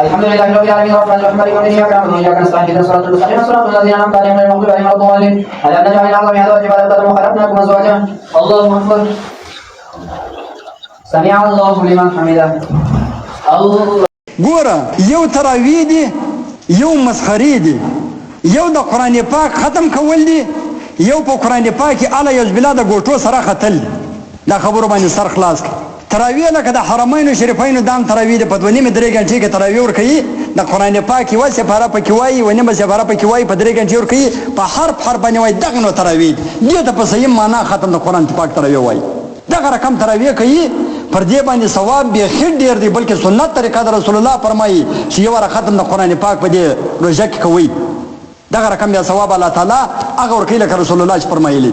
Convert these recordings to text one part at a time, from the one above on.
الحمد لله رب العالمين الرحمن الرحيم مالك يوم الدين اياك نعبد واياك نستعين اهدنا الصراط المستقيم صراط الذين انعمت عليهم غير المغضوب عليهم ولا الضالين. الم نجعل الارض مهادا والجبال اوتادا وخلقناكم ازواجا. الله اكبر. سمع الله لمن حمده. الله. ګوره یو تراویح دی، یو مسخرې دی، یو د قرآن پاک ختم کول دی، یو په قرآن پاک کې اعلی یعوذ بالله د ګوټو سره ختل دی. دا خبرو باندې سر خلاص کړه. تراویح لکه د حرمینو شریفینو دام تراویح دی، په 2.5 3 غنټې کې تراویح ورکوي. د قرآن پاک یوه سپاره پکې وایي، 1.5 سپاره پکې وایي، په 3 غنټې ورکوي. په حرف باندې وایي دغه نو تراویح دې ته په صحیح معنا ختم د قرآن پاک تراویح وایي. دغه رقم تراویح کوي، پر دې باندې ثواب بیخي ډېر دی، بلکې سنت طریقه د رسول الله فرمایي چې یو واره ختم د قرآن پاک په دې روژه کې کوي. دغه رقم بیا ثواب الله تعالی هغه ورکوي لکه رسول الله چې فرمایلي.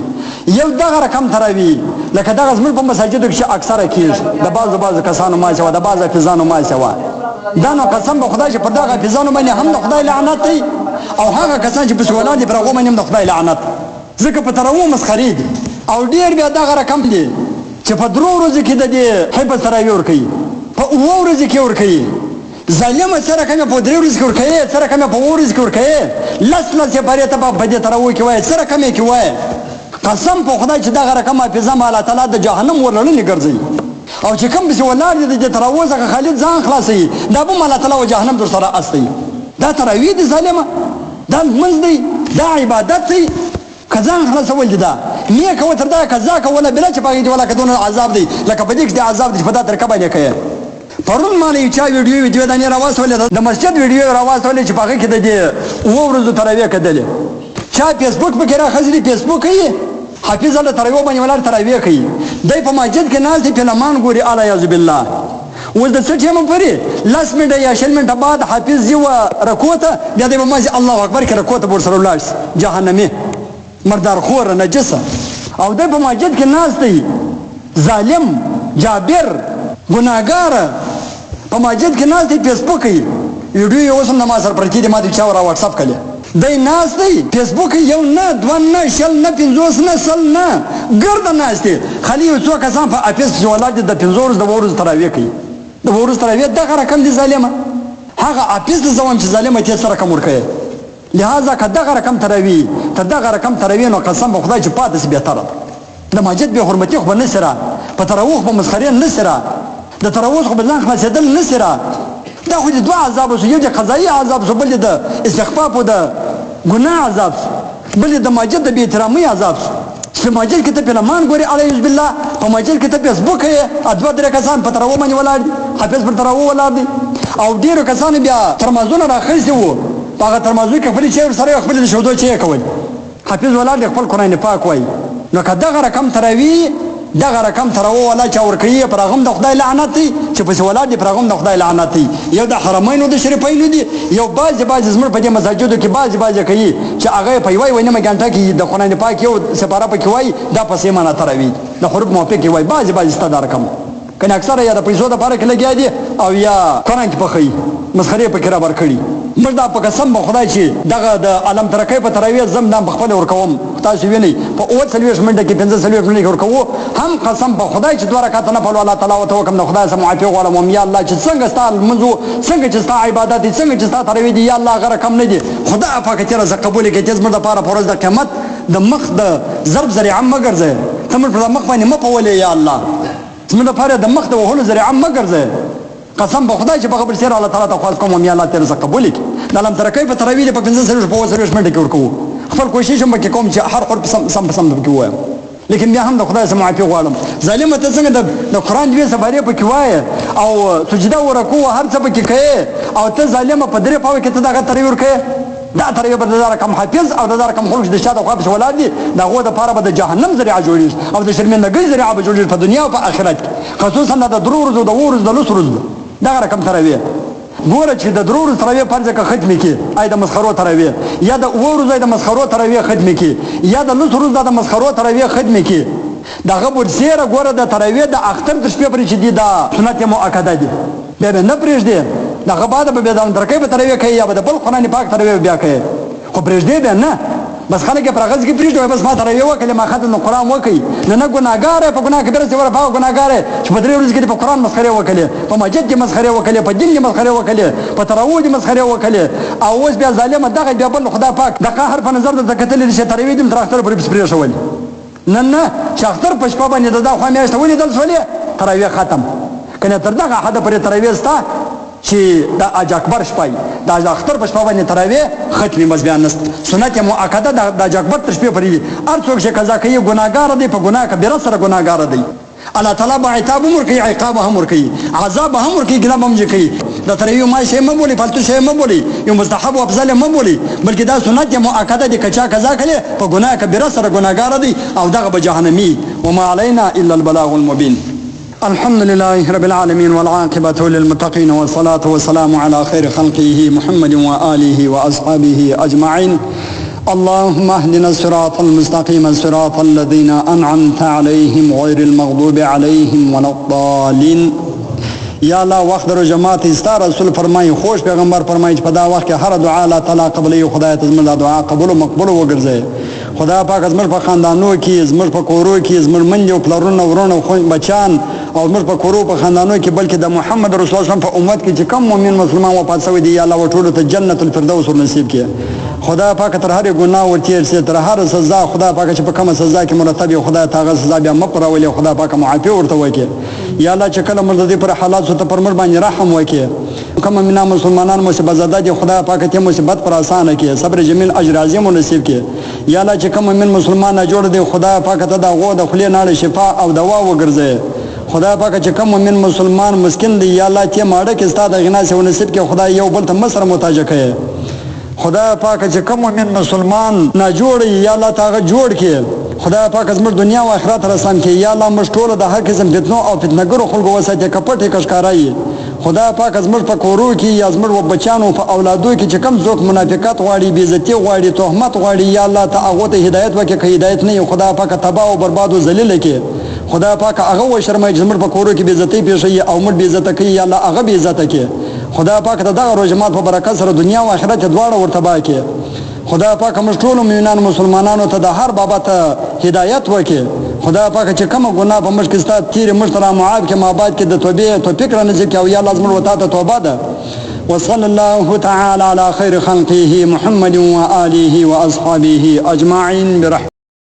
یو دغه رقم تراویح لکه دغه زموږ په مساجدو کې چې اکثره کېږي، د بعضو کسانو ماشي وه، د بعضو حافظانو ماشي وه. دا نو قسم به خدای چې پر دغه حافظانو باندې هم د خدای لعنت دی، او هغه کسان چې پسې ولاړ دي پر هغو باندې هم د خدای لعنت، ځکه په تراویح مسخرې دي. او ډېر بیا دغه رقم دی چې په 3 ورځو کې د دې حفظ تراویح ورکوي، په 7 ورځو کې ورکوي. ظالمه څه رقم یې په 3 ورځو کې ورکوي، څه رقم یې په 7 ورځو کې ورکوي. لس سپارې ته په دې تراویح کې وایي، څه رقم یې کې وایي. قسم په خدای چې دغه رقم حافظه به الله تعالی د جهنم ورلړلې ګرځوي، او چې کوم پسې ولاړ دي د دې تراویح څخه خالد ځان خلاصوي، دا به الله تعالی و جهنم در سره استوي. دا تراویح دي ظالمه، دا لمونځ دی، دا عبادت دی، که ځان خلاصول دي. دا نیکه وتر دا قضا کوله بله چې په هغې دې ولا که دونه عذاب دی، لکه په دې کې د عذاب دی چې په دا طریقه باندې کوي. پرون ما نه یو چا ویډیو دانې راواستولې، د مسجد ویډیو یې راواستولې چې په هغې کې د دې 7 ورځو تراویح کتلې. چا فیسبوک پکې راخځلي، فیسبوک کوي، حافظ الله تراویح باندې ولاړ تراویح کوي. دی په مسجد کې ناست دی، فلمان ګوري اعلی یعوذ بالله. اوس د څه ټیمه پورې 10 منټه یا 20 منټه بعد حافظ ځي رکوع ته، بیا دی به مازې الله اکبر کې رکوع ته به ورسره ولاړ شي، جهنمي مردار خوره نجسه. او دی په مسجد کې ناست دی، ظالم جابر ګناهګاره په مسجد کې ناست دی، فیسبوک کوي. ویډیو یې اوس هم د ما سره پرتې دي، ما ته چا را واټساپ کړی. دی ناست دی فیسبوک یو نه 2 نه 0 نه 50 نه 100 نه ګرده ناست دی. خالي یو څو کسان په افیس کې ولاړ دي، د 15 ورځو د 7 ورځو تراویح کوي. د 7 ورځو تراویح دغه رقم دی ظالمه. هغه افیس ته ځوان چې ظالمه ته څه رقم ورکوي. لہذا که دغه رقم تراویح ته دغه رقم تراویح نو قسم په خدای چې پاتې سي بهتره ده. د مسجد به حرمتي خو به نه سره، په تراویح به مسخرې نه سره، د تراویح خو به ځان خلاصېدل نه سره. دا خو د 2 عذاب شو، یو د قضایي عذاب شو، بل د استخفاف او د ګناه عذاب شو، بل د مسجد د بې احترامۍ عذاب شو. چې مسجد کې ته فلمان ګوري اعلی یعوذ بالله، په مسجد کې ته فیسبوک کوي، 2-3 کسان په تراویح باندې ولاړ دي، حافظ پر تراویح ولاړ دي. او ډېرو کسانو بیا ترمازونه راخیستي وو، په هغه ترمازو کې خپلې چای ورسره خپلې د شودو چای کول، حافظ ولاړ دی خپل قرآن پاک وایي. نو که دغه رقم تراویح دغه رقم تراویح والا چا ورکوي، پر هغه هم د خدای لعنت دی، چې پسې ولاړ دي پر هغه هم د خدای لعنت دی. یو د حرمینو د شریفینو دي، یو بعضې زموږ په دې مساجدو کې بعضې کوي چې هغه یې په 1.5 غنټه کې د قرآن پاک یو سپاره پکې وایي، دا په صحیح معنا تراویح د حروف موافق یې وایي. بعضې ستا دا رقم کنه اکثره یا د پیسو دپاره کې لګیا دي، او یا قرآن کې پخوي، مسخرې پکې رابر کړي. موږ دا په قسم به خدای چې دغه د علم ترقۍ په تراویح زم دا پخپله ورکوم، تاسو وینئ په 40 منټه کې 45 منټه کې ورکوو. هم قسم په خدای چې 2 رکعته نفل الله تعالی ورته وکړم، د خدای څخه معافي غواړم، یا الله چې څنګه ستا لمونځ و، څنګه چې ستا عبادت دي، څنګه چې ستا تراویح دي، یا الله هغه رقم نه دي. خدای پاک چې رزق قبول کړي، چې زموږ دپاره په ورځ د قیامت د مخ د ضرب ذریعه مه ګرځئ، ته موږ په مخ باندې مه پولې، یا الله زموږ دپاره د مخ د وهلو ذریعه مه ګرځئ. قسم په خدای چې په خبر سره الله تعالی ته خواست کوم، یا الله ته رزق قبول کړي. د علم ترقۍ په تراویح په 45 منټه کې ورکوو. خپل کوشش هم وکړم چې هر حرف سم پکې ووایم، لیکن بیا هم د خدای څخه معافي غواړم. ظالمه ته څنګه د قرآن 2 سپارې پکې وایې، او سجده او رکوع هر څه پکې کوې، او ته ظالمه په 3 پاوه کې ته دغه تراویح ورکوې. دا تراویح به د رقم حافظ او د رقم خلک د شاته خوا پسې ولاړ دي، د هغو دپاره به د جهنم ذریعه جوړېږي، او د شرمندګۍ ذریعه به جوړېږي په دنیا او په آخرت کې، خصوصا د 3 ورځو د 7 ورځو د 10 ورځو دغه رقم تراویح. ګوره چې د 3 ورځو تراویح فرض که ختمې کړي، ای د مسخرو تراویح، یا د 7 ورځو د مسخرو تراویح ختمې کړي، یا د 10 ورځو د مسخرو تراویح ختمې کړي، دغه ورسېره ګوره د تراویح د اختر تر شپې پورې چې دي دا سنت مؤکده دي، بیا به نه پرېږدي. دغه بعد به بیا د ترکۍ په تراویح کوي، یا به د بل قرآن پاک تراویح بیا کوي، خو پرېږدي بیا نه. بس خلک پر غز کې پریږدي بس ما تراوی وکړه ما ختم قرآن وکړي نه ګناګار په ګناه کې برسه ور په ګناګار چې په درې ورځې کې په قرآن مسخره وکړي په مسجد کې مسخره وکړي په دین کې مسخره وکړي په تراوی کې مسخره وکړي او اوس بیا ظالم دغه بیا بل خدا پاک د قهر په نظر د کتل چې تراوی دې تر اختر پورې پرې شول نه چې اختر په شپه باندې د خو میاشت ولې دل سولې تراوی ختم کنه تر دغه حد پورې تراوی ستا چې د اج اکبر شپه د اج اختر په شپه باندې تراوی ختمي مزبیان نست سنت مؤکده د اج اکبر تر شپې پورې هر څوک چې قضا کوي ګناګار دی په ګناه کبیره سره ګناګار دی الله تعالی به عتاب هم ورکوي عقاب هم ورکوي عذاب هم ورکوي ګناه هم کوي د تراوی ما شی مه بولي فالتو شی مه بولي یو مستحب او افضل مه بولي بلکې دا سنت مؤکده دی کچا قضا کوي په ګناه کبیره سره ګناګار دی او دغه به جهنمی وما علينا الا البلاغ المبين. الحمد لله رب العالمين والعاقبة للمتقين والصلاة والسلام على خير خلقه محمد وآله وأصحابه أجمعين. اللهم اهدنا الصراط المستقيم صراط الذين أنعمت عليهم غير المغضوب عليهم ولا الضالين. یا الله وخت در جماعت استا رسول فرمای خوش پیغمبر فرمایي په دا وخت کې هر دعا الله تعالی قبلې خدای ته زموږ دعا قبول او مقبول وګرځي. خدای پاک زموږ په خاندانو کې زموږ په کورو کې زموږ منځ او پلرونو ورونو خو بچان او زموږ په کورو په خاندانو کې بلکې د محمد رسول الله په امت کې چې کم مؤمن مسلمان وفات شوی دی یا الله ټول ته جنت الفردوس نصیب کړي. خدای پاک تر هر ګناه ورتیر سي تر هر سزا خدای پاک چې په کومه سزا کې مرتب خدای تعالی سزا بیا مپرولې خدای پاک معافي ورته وکړي. یا الله چې کله مرده پر حالات ته پر مر باندې رحم وکړي. کوم مینا مسلمانان مصیبت زده دي خدای پاک ته مصیبت پر آسان کړي صبر جمیل اجر عظیم نصیب کړي. یا الله چې کوم من مسلمان جوړ دي خدای پاک ته دا غو د خلی نه شفا او دوا وګرځي. خدای پاک چې کوم من مسلمان مسکین دی یا الله ته ماړه کې ستاده غنا سه نصیب کې خدای یو بل ته مصر محتاج کړي. خدای پاک چې کوم من مسلمان نه جوړ یا الله تعالی جوړ کړي. خدای پاک زموږ دنیا او آخرت رسام کړي. یا الله موږ ټول د هر قسم فتنو او فتنګرو خلکو وساتې کپټې کشکارای. خدای پاک زموږ په کورو کې یا زموږ بچانو په اولادو کې چې کم څوک منافقت غواړي بیزتی غواړي تهمت غواړي یا الله تعالی ته هدایت وکړي که هدایت نه خدای پاک تباہ او برباد او ذلیل کړي. خدای پاک هغه و شرمای زموږ په کورو کې بیزتی پیښي او موږ بیزته کوي یا الله هغه بیزته کوي. خدای پاک ته دغه روزمات په برکت سره دنیا او آخرت دواړه ورته باکي. خدای پاک موږ ټول مؤمنان مسلمانانو ته د هر بابت هدایت وکړي. خدای پاک چې کوم ګناه په مشکل ستاسو تیر مشترا معاف کې ماباد کې د توبې تو فکر نه ځکه او یا لازم ورته ته توبه ده. وصلى الله تعالى على خير خلقه محمد وآله وأصحابه أجمعين برحمته.